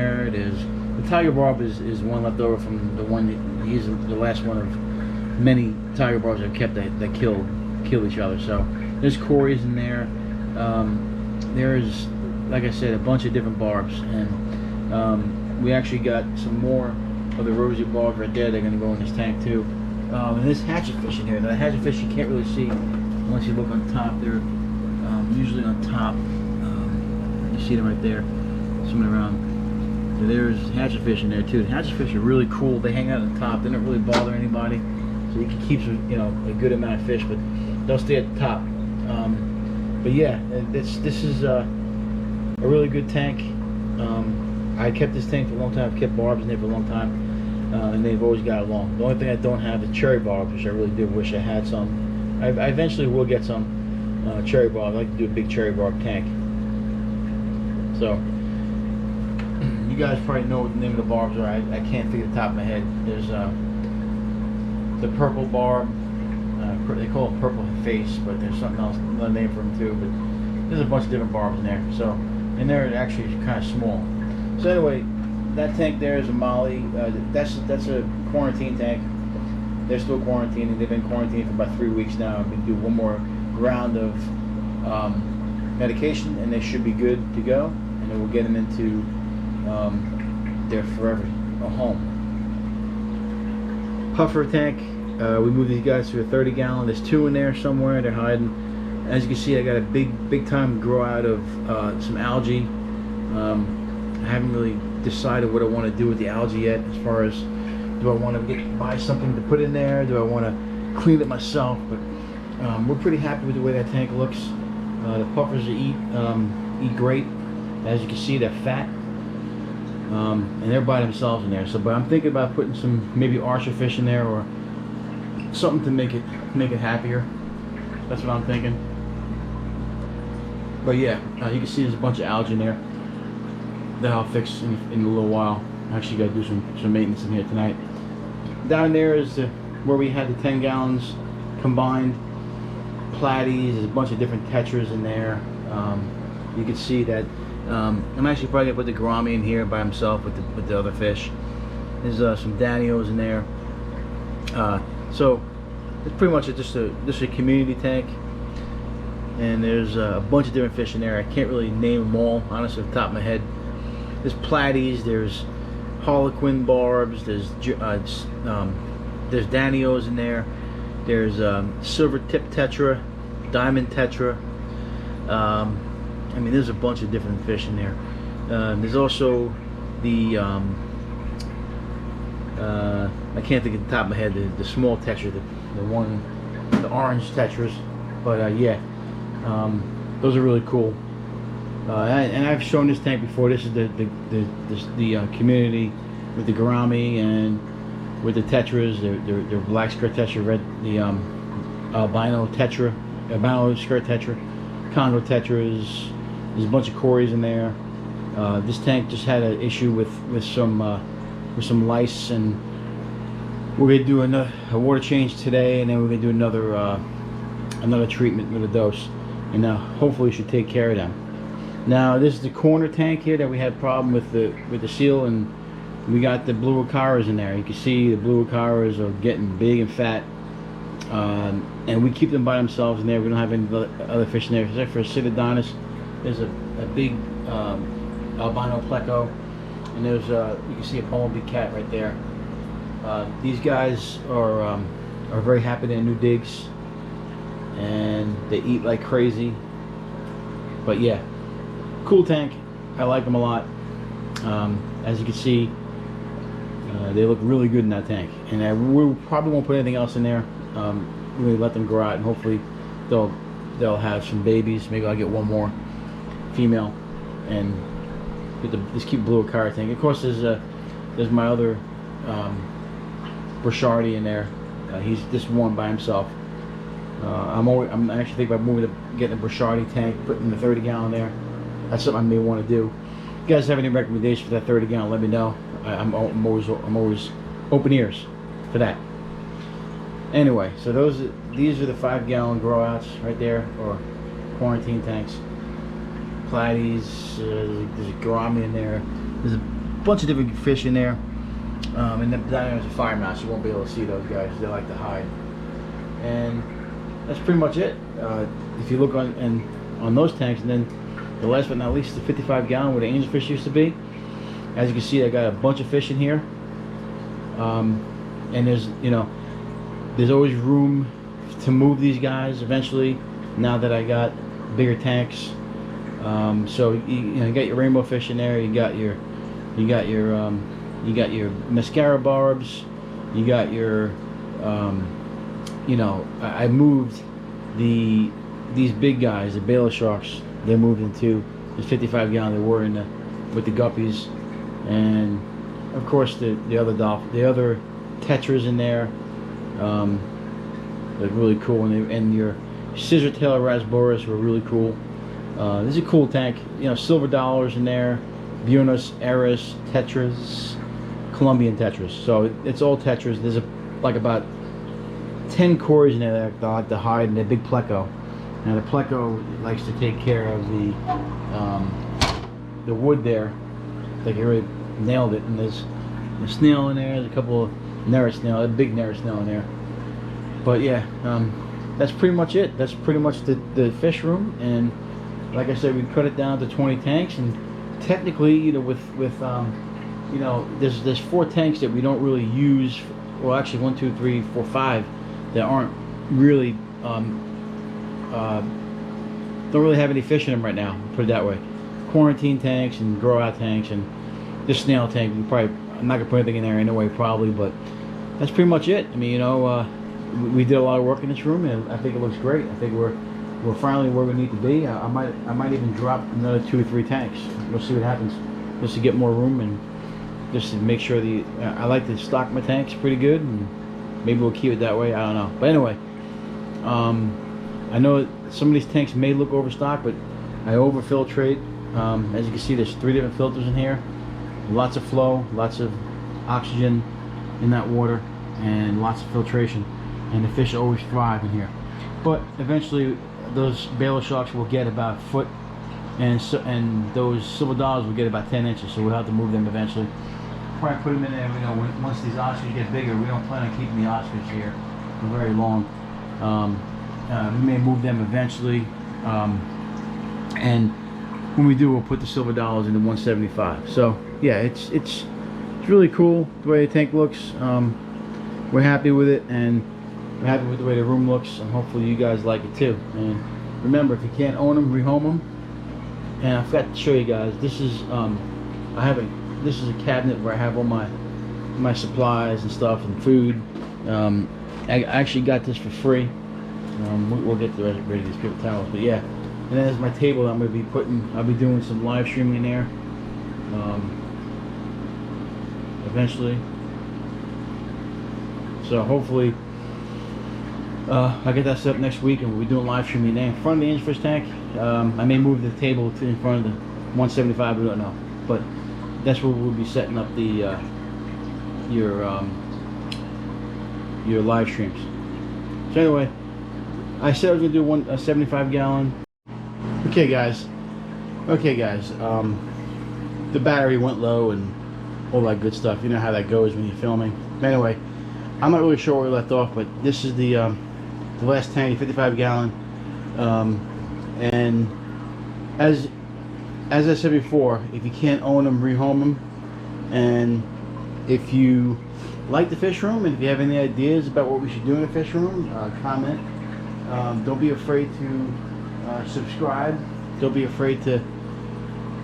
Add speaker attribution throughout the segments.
Speaker 1: there. There's the tiger barb is one left over from the one that he's the last one of many tiger barbs I've kept that kill each other. So there's cories in there. There's, like I said, a bunch of different barbs, and we actually got some more of the rosy barbs right there. They're going to go in this tank too. And there's hatchetfish in here. Now the hatchetfish you can't really see unless you look on top. They're usually on top. You see them right there, swimming around. So there's hatchetfish in there too. The hatchetfish are really cool. They hang out on the top. They don't really bother anybody, so you can keep a good amount of fish, but they'll stay at the top. But yeah, this is a really good tank. I kept this tank for a long time. I've kept barbs in there for a long time, and they've always got along. The only thing I don't have is cherry barbs, which I really do wish I had some. I eventually will get some cherry barbs. I'd like to do a big cherry barb tank. So you guys probably know what the name of the barbs are. I can't think of the top of my head. There's the purple barb. They call it purple face, but there's something else, another name for them too. But there's a bunch of different barbs in there. So, and they're actually kind of small. So anyway, that tank there is a molly. That's a quarantine tank. They're still quarantining. They've been quarantining for about 3 weeks now. I'm gonna do one more round of medication, and they should be good to go. And then we'll get them into their forever home. Puffer tank. We moved these guys to a 30-gallon. There's 2 in there somewhere. They're hiding. As you can see, I got a big time grow out of some algae. I haven't really decided what I want to do with the algae yet. As far as, do I want to buy something to put in there? Do I want to clean it myself? But we're pretty happy with the way that tank looks. The puffers eat great. As you can see, they're fat. And they're by themselves in there. So, but I'm thinking about putting some maybe archer fish in there or something to make it happier. That's what I'm thinking. But yeah, you can see there's a bunch of algae in there that I'll fix in a little while. Actually, got to do some maintenance in here tonight. Down there is where we had the 10 gallons combined. Platies, there's a bunch of different tetras in there. You can see that I'm actually probably gonna put the gourami in here by himself with the other fish. There's some danios in there. So it's pretty much just a community tank, and there's a bunch of different fish in there. I can't really name them all, honestly, off the top of my head. There's platies, there's harlequin barbs, there's danios in there. There's silver tip tetra, diamond tetra. I mean, there's a bunch of different fish in there. There's also the I can't think of the top of my head, the small tetra, the orange tetras. But yeah, those are really cool. And I've shown this tank before. This is the community with the gourami and with the tetras. They're black skirt tetra, the albino tetra, albino skirt tetra, Congo tetras. There's a bunch of cories in there. This tank just had an issue with some lice, and we're gonna do a water change today, and then we're gonna do another treatment with a dose, and hopefully should take care of them. Now this is the corner tank here that we had a problem with the seal, and we got the blue acaras in there. You can see the blue acaras are getting big and fat, and we keep them by themselves in there. We don't have any other fish in there except for Cydodonus. There's a big albino pleco, and there's you can see a bumblebee cat right there. These guys are very happy in their new digs, and they eat like crazy. But yeah, cool tank. I like them a lot. As you can see, they look really good in that tank, and we probably won't put anything else in there. Really let them grow out, and hopefully they'll have some babies. Maybe I'll get one more female and just keep blue acara tank. Of course, there's my other Brochardi in there. He's just one by himself. I'm actually thinking about getting a Brochardi tank, putting the 30-gallon there. That's something I may want to do. If you guys have any recommendations for that 30-gallon, let me know. I'm always open ears for that. Anyway, so these are the 5-gallon grow outs right there, or quarantine tanks. Platies, there's a gourami in there. There's bunch of different fish in there. And then down there's a fire mouse. You won't be able to see those guys. They like to hide. And that's pretty much it. If you look on those tanks, and then the last but not least, the 55 gallon where the angelfish used to be. As you can see, I got a bunch of fish in here. And there's always room to move these guys eventually. Now that I got bigger tanks, so you got your rainbow fish in there. You got your mascara barbs. You got your I moved these big guys, the Baylor sharks. They moved into the 55 gallon. They were with the guppies, and of course the other tetras in there. They're really cool, and your scissor tail rasboras were really cool. This is a cool tank. Silver dollars in there, Buenos Aires tetras, Colombian tetras. So it's all tetras. There's like about 10 cores in there that I like to hide, and a big pleco. Now the pleco likes to take care of the wood there. Like he really nailed it. And there's a snail in there. There's a couple of Nera snail, a big Nera snail in there. But yeah, that's pretty much it. That's pretty much the fish room. And like I said, we cut it down to 20 tanks. And technically, there's 4 tanks that we don't really use. Well, actually 1, 2, 3, 4, 5 that aren't really don't really have any fish in them right now. Put it that way. Quarantine tanks and grow out tanks, and this snail tank. I'm not gonna put anything in there anyway, probably. But that's pretty much it. I mean, we did a lot of work in this room, and I think it looks great. I think we're finally where we need to be. I might even drop another 2 or 3 tanks. We'll see what happens, just to get more room and just to make sure I like to stock my tanks pretty good, and maybe we'll keep it that way. I don't know. But anyway, I know some of these tanks may look overstocked, but I overfiltrate. As you can see, there's 3 different filters in here. Lots of flow, lots of oxygen in that water, and lots of filtration. And the fish always thrive in here. But eventually, those Baylor sharks will get about a foot, and those silver dollars will get about 10 inches. So we'll have to move them eventually. Probably put them in there. Once these Oscars get bigger, we don't plan on keeping the Oscars here for very long. We may move them eventually, and when we do, we'll put the silver dollars into 175. So yeah, it's really cool the way the tank looks. We're happy with it, and we're happy with the way the room looks, and hopefully you guys like it too. And remember, if you can't own them, rehome them. And I forgot to show you guys. This is this is a cabinet where I have all my supplies and stuff and food. I actually got this for free. We'll get the rest of these paper towels, but yeah. And then there's my table that I'll be doing some live streaming in there eventually. So hopefully I'll get that set up next week, and we'll be doing live streaming there in front of the angelfish tank. I may move the table in front of the 175, we don't know, but that's where we'll be setting up the your live streams. So anyway, I said I was gonna do a 75 gallon. Okay guys, the battery went low and all that good stuff. You know how that goes when you're filming. But anyway, I'm not really sure where we left off, but this is the last tank, 55 gallon. And as I said before, if you can't own them, rehome them. And if you like the fish room, and if you have any ideas about what we should do in the fish room, comment. Don't be afraid to subscribe. Don't be afraid to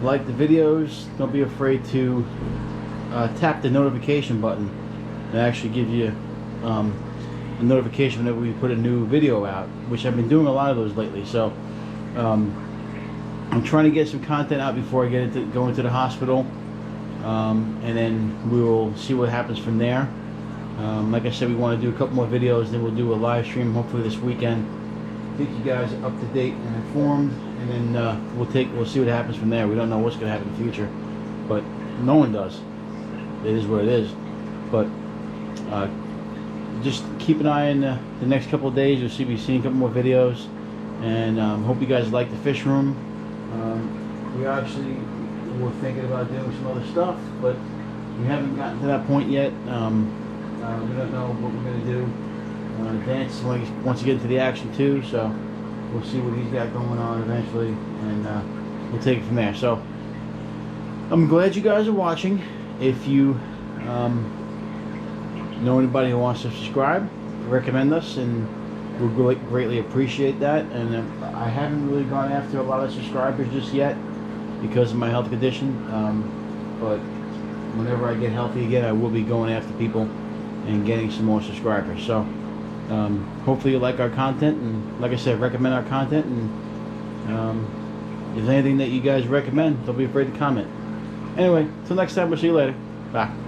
Speaker 1: like the videos. Don't be afraid to tap the notification button. It actually gives you a notification whenever we put a new video out, which I've been doing a lot of those lately. So I'm trying to get some content out before I go into the hospital, and then we'll see what happens from there. Like I said, we want to do a couple more videos, then we'll do a live stream hopefully this weekend. Keep you guys up to date and informed, and then we'll see what happens from there. We don't know what's going to happen in the future, but no one does. It is what it is. But just keep an eye on the next couple of days. You'll be seeing a couple more videos, and hope you guys like the fish room. We actually, we're thinking about doing some other stuff, but we haven't gotten to that point yet. We don't know what we're going to do in advance once you get into the action too, so we'll see what he's got going on eventually, and we'll take it from there. So I'm glad you guys are watching. If you know anybody who wants to subscribe, recommend us, and we'll greatly appreciate that. And I haven't really gone after a lot of subscribers just yet because of my health condition, but whenever I get healthy again, I will be going after people and getting some more subscribers. So hopefully you like our content, and like I said, recommend our content, and if there's anything that you guys recommend, don't be afraid to comment. Anyway, till next time, we'll see you later. Bye.